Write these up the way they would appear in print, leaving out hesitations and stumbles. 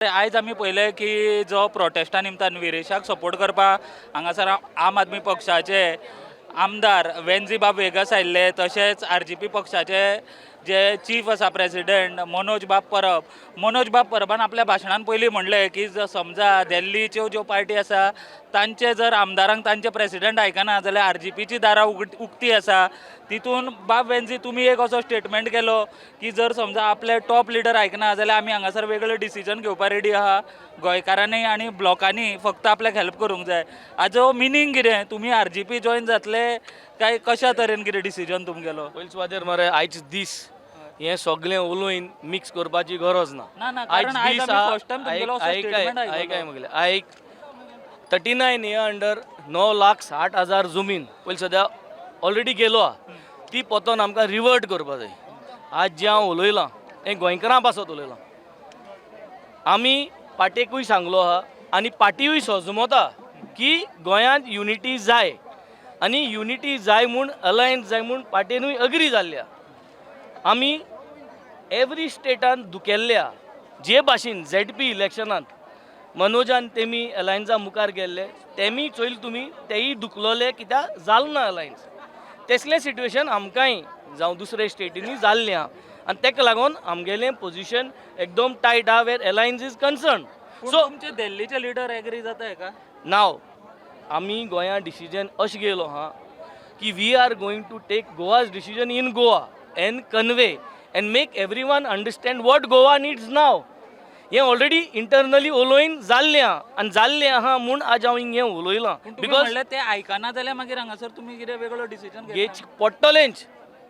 आयज आमी पळयलें की जो प्रोटेस्टा निमतान विरेशाक सपोर्ट करपा हांगासर आम आदमी पक्षाचे आमदार वेंजीबाब वेगस आयिल्ले, तशेंच आरजीपी पक्षाचे जे चीफ आसा प्रेसिडेंट मनोज बाब परबान आपल्या भाशणान पयलीं म्हणलें की समजा दिल्लीच्यो ज्यो पार्टी आसा तांचे जर आमदारांक तांचे प्रेसिडेंट आयकना जाल्यार आरजीपीची दारां उक्ती आसा. तितून बाब वेंजी तुमी एक असो स्टेटमेंट केलो की जर समजा आपले टॉप लिडर आयकना जाल्यार आमी हांगासर वेगळो डिसिजन घेवपाक रेडी आहा, गोंयकारांनी आनी ब्लॉकांनी फक्त आपल्याक हेल्प करूंक जाय. हाजो मिनींग कितें? तुमी आरजीपी जॉयन जातले काय कशा तरेन कितें डिसिजन तुमगेलो? पयलीं सुवातेर मरे आयज दीस हें सगळें उलोवन मिक्स करपाची गरज ना. ना, कारण आयज आमी फर्स्ट टायम तुमगेलो असो स्टेटमेंट आयकलो. म्हगेलें आयक 39 इयर अंडर 9,60,000 जमीन पयलीं सद्या ऑलरेडी गेलो हा. ती पोतोन आमकां रिवर्ट करपा जाय. आज जें हांव उलयलां हें गोंयकारां पासत उलयलां. आमी पाटेकूय सांगलो आहा आनी पार्टीयूय समजता की गोंयांत युनिटी जाय आनी युनिटी जाय म्हूण अलायन्स जाय म्हूण पार्टेनूय अग्री जाल्ल्या. आमी एवरी स्टेटान दुखेल्ल्या जे भाशेन ZP इलेक्शनांत मनोजान तेमी अलायन्सा मुखार गेल्ले तेमी चोयल तुमी तेय दुखलोले कित्याक जाल ना अलायन्स. तसलें सिट्युएशन आमकांय जावं दुसऱ्या स्टेटींनी जाल्लें आहा आनी तेका लागून आमगेलें पोजिशन एकदम टायट आहा वेर अलायन्स इज कन्सर्न. सो तुमचे दिल्लीचे लिडर एग्री जाताय का? नाव आमी गोंया डिसिजन अशें घेयलो आहा की we are going to take Goa's decision in Goa and convey and make everyone understand what Goa needs now. हें ऑलरेडी इंटरनली उलोवन जाल्लें आहा आनी जाल्लें आहा म्हूण आज हांव हिंग हें उलयलां. बिकॉज म्हणल्यार ते आयकना जाल्यार मागीर हांगासर तुमी कितें वेगळो डिसिजन घेच पडटलेंच.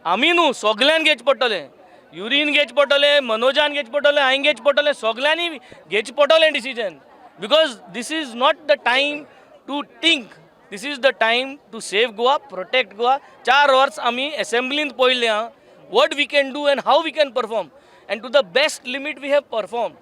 आमी न्हू सगळ्यांक घेच पडटलें. युरीन घेच पडटलें, मनोजान घेच पडटलें, हांवें घेच पडटलें, सगळ्यांनी घेच पडटलें decision. Because this is not the time to think, this is the time to save Goa, protect Goa. 4 years आमी असेंब्लींत पळयलें आहा what we can do and how we can perform and to the best limit we have perform.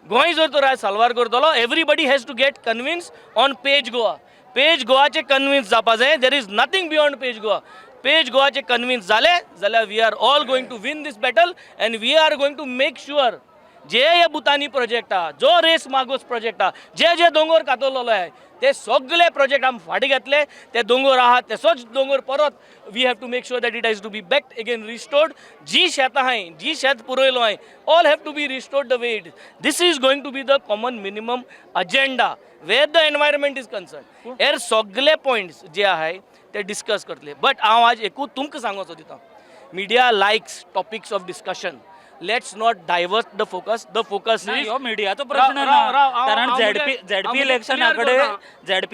गोंय जर तर आज साल्वार करतलो everybody has to get convince on पेज गोवा. पेज गोवाचे कन्विन्स जावपा जाय. देर इज नथींग बियॉन्ड पेज गोवा. पेज गोवाचे कन्विन्स जाले जाल्यार we are all going to win this battle and we are going to make sure जे हे बुतानी प्रोजेक्ट आहा, जो रेस मागोस प्रोजेक्ट आहा, जे दोंगर कातरलेलो आहे ते सगळे प्रोजेक्ट आमी फाटीं घेतले. ते दोंगर आहा तेसोच दोंगर परत we have to make sure that it has to be back again restored. जी शेत आहाय, जी शेत पुरयलो हांवें all have to be restored the way it. This is going to be the common minimum agenda where the environment is concern. हेर सगळे points जे आहाय ते डिस्कस करतले. बट हांव आज एकूच तुमकां सांगोचो दिता, media likes topics of discussion. Let's not divert the focus. The focus is हो मिडियाचो प्रश्न ना, कारण झेडपी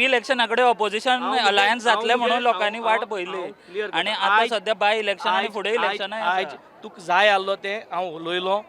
इलेक्शनाकडे ऑपोजिशन अलायन्स जातले म्हणून लोकांनी वाट पयली आणि आता सध्या बाय इलेक्शन आणि फुडें इलेक्शन आयज तुका जाय आसलो तें हांव उलयलो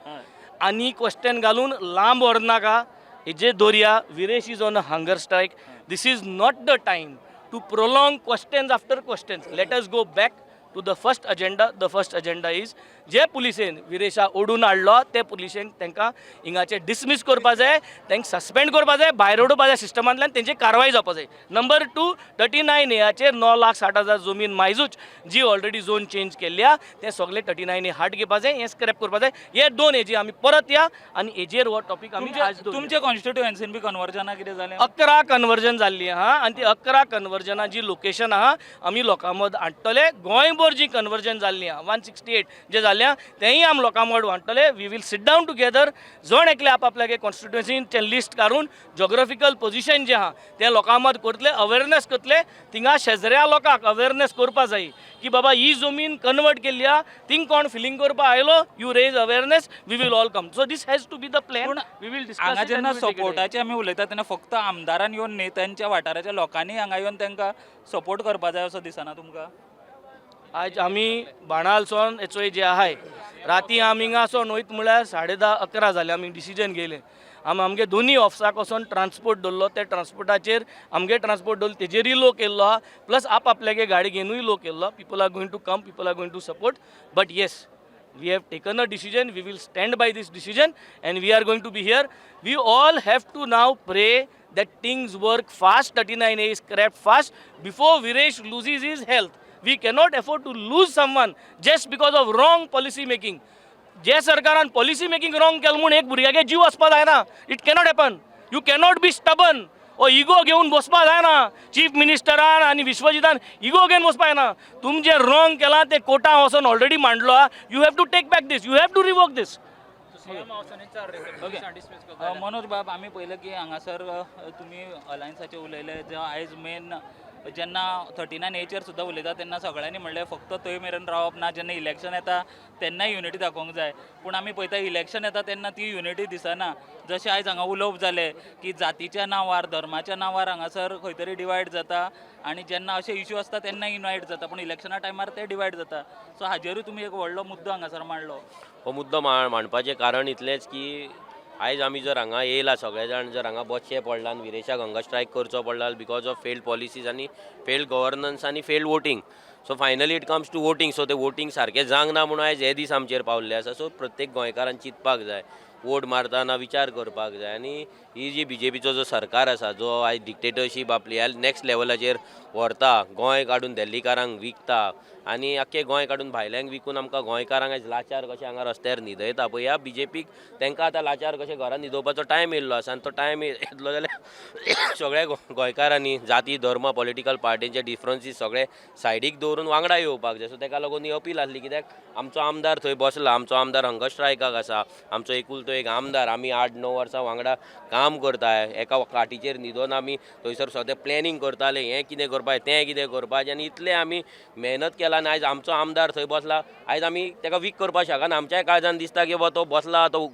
आनी क्वेश्चन घालून लांब व्हरनाका. हेजे दोरया Viresh is on a hunger strike. This is not the time to prolong questions after questions. Let us go back to the first agenda. The first agenda is जे पुलिसेन विरेशा ओडून हाडलो ते पुलिसेन तांकां हिंगाचे डिसमीस करपा जाय, तांकां सस्पेंड करपा जाय, भायर उडोवपा जाय सिस्टमांतल्यान, तेंची कारवाय जावपा जाय. नंबर 2 39 एयाचेर 9,60,000 जमीन मायजूच जी ऑलरेडी झोन चेंज केल्ल्या ते सगळे 39 ए हार्ट घेवपा जाय, हें स्क्रॅप करपा जाय. हे 2 हेजी आमी परत या आनी हेजेर हो टॉपीक आमी आज तुमच्या कॉन्स्टिट्युएन्सीन बी कन्वर्जना कितें जालें? 11 कन्वर्जन जाल्लीं आहा आनी ती 11 कन्वर्जना जी लोकेशन आहा आमी लोकां मद हाडटले. गोंयभर जी कन्वर्जन जाल्लीं आहा 168 जे जाल्ल्या तेंय आमी लोकां मद हाडटले. We will sit down together. जण एकले आपल्यागे कॉन्स्टिट्युएन्सीचें लिस्ट काडून जॉग्राफिकल पोजिशन जें आहा तें लोकां मद करतले, अवेरनेस करतले. थिंगा शेजऱ्या लोकांक अवेरनेस करपा जाय की बाबा ही जमीन कन्वर्ट केल्ली आहा, थिंग कोण फिलिंग करपा आयलो, you raise awareness, we will all come. So this has to be the plan. We will discuss. हांगा जेन्ना सपोर्टाचे आमी उलयता तेन्ना फक्त आमदारान येवन नेत्यांच्या वाठाराच्या लोकांनी हांगा येवन तांकां सपोर्ट करपा जाय असो दिसना तुमकां? आज आमी बाणालसून एचओए जे आहाय राती आमी हिंगा सोन वयत म्हळ्यार 10:30-11 जाले. आमी डिसिजन घेयलें. आमगे दोनी ऑफिसाक वचोन ट्रान्सपोर्ट दवरलो. ते ट्रान्सपोर्टाचेर आमगे ट्रान्सपोर्ट दवरलो तेजेरूय लोक येयल्लो आहा, प्लस आपल्यागे गाडी घेवनूय लोक येयल्लो. People are going to come, people are going to support. But yes, we have taken a decision. We will stand by this decision and we are going to be here. We all have to now pray that things work fast. 39A is scrapped fast before Viresh loses his health. We cannot afford to lose someone just because of wrong policy making. जे सरकारान policy making wrong केलें म्हूण एक भुरग्यागे जीव वचपा जायना. It cannot happen. You cannot be stubborn ओ ego घेवन बसपा जायना. चीफ मिनिस्टरान आनी विश्वजितान इगो घेवन बसपा जायना. तुम जे रॉंग केलां ते कोर्टान वचून ऑलरेडी मांडलो. You have to take back this. You have to revoke this. Manoj बाब, आमी पळयलें की हांगासर तुमी अलायन्साचे उलयले. जो आयज मेन जेन्ना 39 एचेर सुद्दां उलयता तेन्ना सगळ्यांनी म्हणलें फक्त थंय मेरेन रावप ना. जेन्ना इलेक्शन येता तेन्नाय युनिटी दाखोवंक जाय. पूण आमी पळयता इलेक्शन येता तेन्ना ती युनिटी दिसना. जशें आयज हांगा उलोवप जालें की जातीच्या नांवार धर्माच्या नांवार हांगासर खंय तरी डिवायड जाता आनी जेन्ना अशे इश्यू आसता तेन्ना युनायट जाता. पूण इलेक्शना टायमार ते डिवायड जाता. सो हाजेरूय तुमी एक व्हडलो मुद्दो हांगासर मांडलो. हो मुद्दो मांडपाचें कारण इतलेंच की आयज आमी जर हांगा येयला सगळे जाण जर हांगा बसचे पडला आनी विरेशाक हंगा स्ट्रायक करचो पडला बिकॉज ऑफ फेल्ड पॉलिसीज आनी फेल्ड गव्हर्नन्स आनी failed voting. So finally it comes to voting. So ते वोटींग सारकें जावंक ना म्हणून आयज हे दीस आमचेर पावल्ले आसा. सो प्रत्येक गोंयकारान चिंतपाक जाय, वोट मारतना विचार करपाक जाय. आनी ही जी BJPचो जो सरकार आसा जो आयज डिक्टेटरशीप आपली ह्या नेक्स्ट लेवलाचेर व्हरता, गोंय काडून दिल्लीकारांक विकता आनी आख्खें गोंय काडून भायल्यांक विकून आमकां गोंयकारांक आयज लाचार कशें हांगा रस्त्यार न्हिदयता पळय. ह्या BJPक तांकां आतां लाचार कशें घरान न्हिदोवपाचो टायम येयल्लो आसा. आनी तो टायम येतलो जाल्यार सगळ्या गोंयकारांनी जाती धर्म पॉलिटिकल पार्टींचे डिफरन्सीस सगळे सायडीक दवरून वांगडा येवपाक जाय. सो ताका लागून ही अपील आसली. कित्याक आमचो आमदार थंय बसला, आमचो आमदार हंगर स्ट्रायकाक आसा, आमचो एकुलतो एक आमदार. आमी 8-9 वर्सां वांगडा काम करताय. एका काटीचेर न्हिदोन आमी थंयसर सद्या प्लॅनिंग करताले हें कितें करपाचें तें कितें करपाचें. आनी इतलें आमी मेहनत केला आनी आयज आमचो आमदार थंय बसला. आयज आमी ताका वीक करपाक शकना. आमच्याय काळजान दिसता की तो बसला तो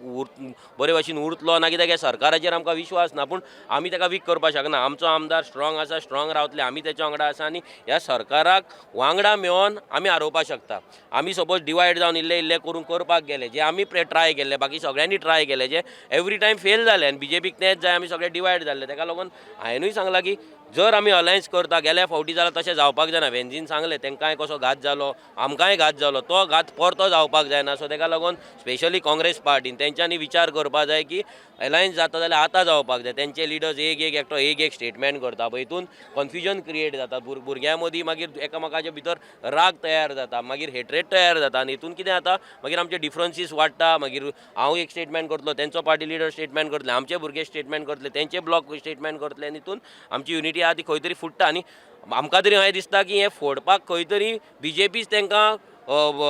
बरे भशेन उरतलो ना, कित्याक सरकाराचेर आमकां विश्वास ना. पूण आमी ताका वीक करपाक शकना. आमचो आमदार स्ट्रॉंग आसा, स्ट्रॉंग रावतले. आमी तेच्या वांगडा आसा आनी ह्या सरकाराक वांगडा मेळोन आमी हारोवपाक शकता. आमी सपोज डिवायड जावन इल्ले करून करपाक गेले, जे आमी ट्राय केले, बाकी सगळ्यांनी ट्राय केले, जे एवरी टायम फेल जाले. आनी BJPक तेंच जाय, आमी सगळे डिवायड जाल्ले. ताका लागून हांवेंनूय सांगलां की जर आमी अलायन्स करता गेल्या फावटी जाल्यार तशें जावपाक जायना. वेंजीन सांगलें तांकांय कसो घात जालो, आमकांय घात जालो, तो घात परतो जावपाक जायना. सो ताका लागून स्पेशली काँग्रेस पार्टीन तेंच्यांनी विचार करपाक जाय की अलायन्स जाता जाल्यार आतां जावपाक जाय. तेंचे लिडर्स एकटो एक स्टेटमेंट करता पळय, हितून कन्फ्युजन क्रिएट जाता. भुरग्यां मदीं मागीर एकामेकाच्या भितर राग तयार जाता, मागीर हेट्रेड तयार जाता. आनी हितून कितें जाता, मागीर आमचे डिफरन्सीस वाडटा. मागीर हांव एक स्टेटमेंट करतलो, तेंचो पार्टी लिडर स्टेटमेंट करतले, आमचे भुरगे स्टेटमेंट करतले, तेंचे ब्लॉक स्टेटमेंट करतले. आनी हितून आमची युनिटी आहा ती खंय तरी फुट्टा. आनी आमकां तरी अशें दिसता की हें फोडपाक खंय तरी BJPच तांकां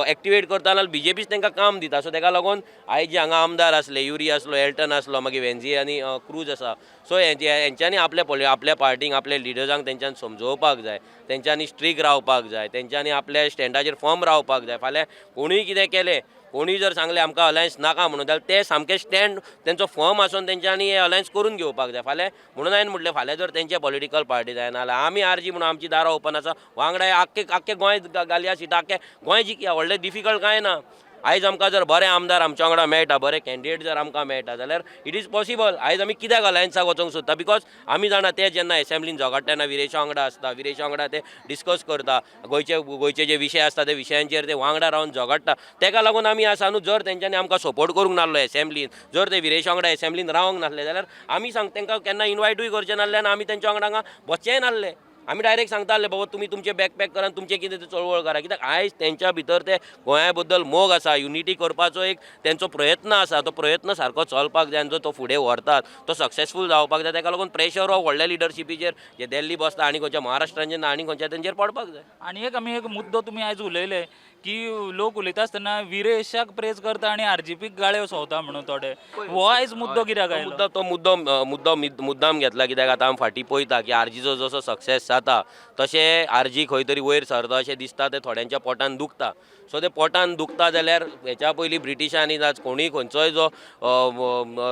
एक्टिवेट करता नाल्यार BJPच तांकां काम दिता. सो ताका लागून आयज जे हांगा आमदार आसले, युरी आसलो, एल्टन आसलो, मागीर वेंझी आनी क्रूज आसा, सो हेंच्यांनी आपल्या पार्टीक आपल्या लिडर्सांक तेंच्यांनी समजोवपाक जाय, तेंच्यांनी स्ट्रीक रावपाक जाय, तेंच्यांनी आपल्या स्टँडाचेर फर्म रावपाक जाय. फाल्यां कोणूय कितें केलें, कोणी जर सांगलें आमकां अलायन्स नाका म्हणून, जाल्यार ते सामकें स्टँड तेंचो फर्म आसून तेंच्यांनी हे अलायन्स करून घेवपाक जाय. फाल्यां म्हणून हांवें म्हटलें फाल्यां जर तेंचे पॉलिटिकल पार्टी जायना जाल्यार आमी RG म्हणून आमची दारां ओपन आसा. वांगडा आख्खे गोंय घालया सिटां, आख्खें गोंय जिखया. व्हडलें डिफिकल्ट कांय ना. आयज आमकां जर बरे आमदार आमच्या वांगडा मेळटा, बरे कॅन्डिडेट जर आमकां मेळटा जाल्यार इट इज पॉसिबल. आयज आमी कित्याक अलायन्साक वचोंक सोदता, बिकॉज आमी जाणा ते जेन्ना एसेंब्लीन झगडटा तेन्ना विरेशा वांगडा आसता, विरेशा वांगडा ते डिस्कस करता, गोंयचे जे विशय आसता ते विशयांचेर ते वांगडा रावन झगडटा. ताका लागून आमी आसा न्हू, जर तेंच्यांनी आमकां सपोर्ट करूंक नासलो एसेंब्लीन, जर ते विरेशा वांगडा एसेंब्लीन रावंक नासले जाल्यार आमी तांकां केन्ना इन्वायटूय करचें नासलें आनी आमी तेंच्या वांगडा हांगा बसचेंय नासलें. आमी डायरेक्ट सांगताले बाबा तुमी तुमचे बॅग पॅक करा, तुमचे कितें ते चळवळ करा. कित्याक आयज तेंच्या भितर ते गोंया बद्दल मोग आसा, युनिटी करपाचो एक तेंचो प्रयत्न आसा. तो प्रयत्न सारको चलपाक जाय आनी जो तो फुडें व्हरतात तो सक्सेसफूल जावपाक जाय. ताका लागून प्रेशर हो व्हडल्या लिडरशिपीचेर जे दिल्ली बसता आनी खंयच्या महाराष्ट्रांचेर ना आनी खंयच्या तेंचेर पडपाक जाय. आनी आमी एक मुद्दो तुमी आयज उलयले की लोक उलयता आसतना विरेशाक प्रेज करता आनी RGPक गाळ्यो सोंवता म्हणून थोडे. हो आयज मुद्दो कित्याक आयलो? तो मुद्दाम घेतला. कित्याक आतां आमी फाटीं पळयता की RGचो जसो सक्सेस जाता तशें RG खंय तरी वयर सरता अशें दिसता. ते थोड्यांच्या पोटान दुखता. सो ते पोटान दुखता जाल्यार हेच्या पयलीं ब्रिटिशांनी जावं कोणूय खंयचोय जो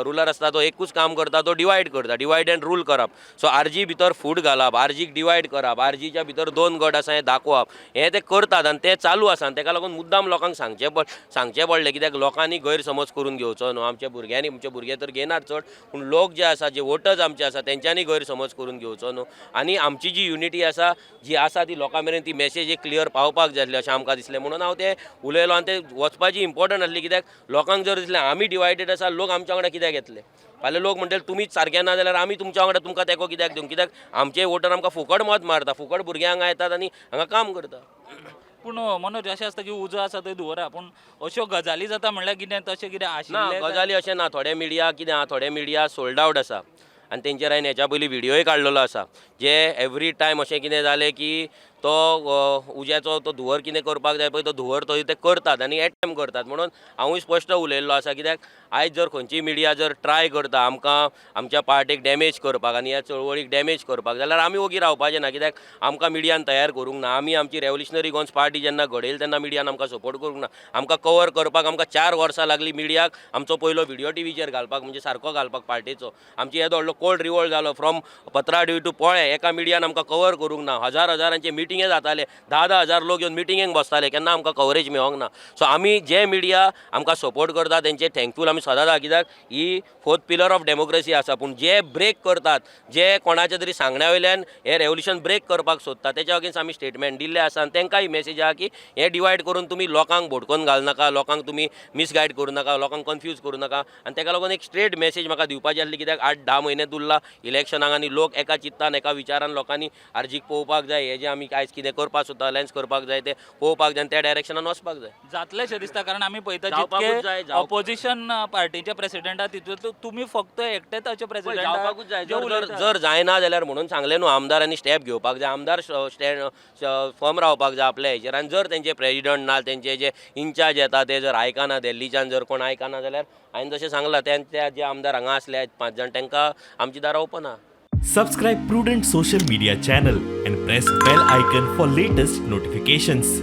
रुलर आसता तो एकूच काम करता, तो डिवायड करता, डिवायड एंड रूल करप. सो RG भितर फूट घालप, RGक डिवायड करप, RGच्या भितर 2 गट आसा हें दाखोवप, हें ते करतात आनी तें चालू आसा. ताका लागून मुद्दाम लोकांक सांगचें पडलें. कित्याक लोकांनी गैरसमज करून घेवचो न्हू. आमचे भुरगे तर घेनात चड, पूण लोक जे आसा, जे वोटर्स आमचे आसा, तेंच्यांनी गैरसमज करून घेवचो न्हू. आनी आमची जी युनिटी आसा ती लोकां मेरेन ती मॅसेज एक क्लियर पावपाक जाय आसली अशें आमकां दिसलें. म्हणून हांव ते उलयलो आनी ते वचपाची इम्पॉर्टंट आसली. कित्याक लोकांक जर दिसलें आमी डिवायडेड आसा, लोक आमच्या वांगडा कित्याक येतले. फाल्यां लोक म्हणटले तुमीच सारके ना जाल्यार आमी तुमच्या वांगडा तुमकां तेंको कित्याक दिवंक. कित्याक आमचे वोटर आमकां फुकट मत मारता, फुकट भुरगे हांगा येतात आनी हांगा काम करता. पूण मनोज अशें आसता की उजो आसा थंय दवरा, पूण अश्यो गजाली जाता म्हणल्यार कितें तशें कितें ना आशिल्लें काय? गजाली अशें ना. थोडे मिडिया कितें आहा, थोडे मिडिया सोल्ड आउट आसा आनी तेंचेर हांवें हेच्या पयलीं विडियोय काडलेलो आसा, जे एवरी टायम अशें कितें जालें की तो उज्याचो तो धुंवर कितें करपाक जाय पळय तो धुंवर थंय ते करतात आनी एटेम्प करतात. म्हणून हांवूय स्पश्ट उलयल्लो आसा, कित्याक आयज जर खंयची मिडिया जर ट्राय करता आमकां आमच्या पार्टीक डॅमेज करपाक आनी ह्या चळवळीक डॅमेज करपाक, जाल्यार आमी ओगी रावपाचें ना. कित्याक आमकां मिडियान तयार करूंक ना. आमी आमची रेव्होल्युशनरी गोन्स पार्टी जेन्ना घडयली तेन्ना मिडियान आमकां सपोर्ट करूंक ना. आमकां कवर करपाक आमकां 4 वर्सां लागली मिडियाक आमचो पयलो व्हिडियो टीव्हीचेर घालपाक, म्हणजे सारको घालपाक पार्टीचो. आमची येदो व्हडलो कोल्ड रिवोल्ट जालो फ्रॉम पत्राडेवी टू पोळे, एका मिडियान आमकां कवर करूंक ना. हजारांचे मिटिंगे जाताले, 10,000 हजार लोक येवन मिटिंगेक बसताले, केन्ना आमकां कवरेज मेळोंक ना. सो आमी जे मिडिया आमकां सपोर्ट करता तेंचे थँकफूल आमी सदांच आहा, कित्याक ही 4th पिलर ऑफ डेमोक्रेसी आसा. पूण जे ब्रेक करतात, जे कोणाच्या तरी सांगण्या वयल्यान हे रेव्होल्युशन ब्रेक करपाक सोदतात, तेच्या अगेन्स्ट आमी स्टेटमेंट दिल्ले आसा. आनी तेंकांय मेसेज आहा की हे डिवायड करून तुमी लोकांक भोडकोन घाल नाका, लोकांक तुमी मिसगायड करूं नाका, लोकांक कन्फ्यूज करूं नाका. आनी तेका लागून एक स्ट्रेट मेसेज म्हाका दिवपाची आसली, कित्याक 8-10 म्हयने उरला इलेक्शनाक आनी लोक एका चित्तान एका विचारान लोकांनी आर्जीक पळोवपाक जाय. हे जे आमी आयज कितें करपाक सोदता, अलायन्स करपाक जाय ते पळोवपाक जाय आनी त्या डायरेक्शनान वचपाक जाय. जातलेशें दिसता, कारण आमी पळयता जावपाकूच जाय, जितके ऑपोजिशन पार्टीचे प्रेसिडेंट आहा तितूंतलो तुमी फक्त एकटेच अशे प्रेसिडेंट जावपाकूच जाय. जर जायना जाल्यार म्हणून सांगलें न्हू, आमदारांनी स्टेप घेवपाक जाय, आमदार स्टँड फर्म रावपाक जाय आपल्या हेचेर. आनी जर तेंचे प्रेसिडेंट ना, तेंचे जे इन्चार्ज येता ते जर आयकना, दिल्लीच्यान जर कोण आयकना, जाल्यार हांवें जशें सांगलां त्या जे आमदार हांगा आसले 5 जाण, तांकां आमची दारां ओपन आहा. Subscribe Prudent social media channel and press bell icon for latest notifications.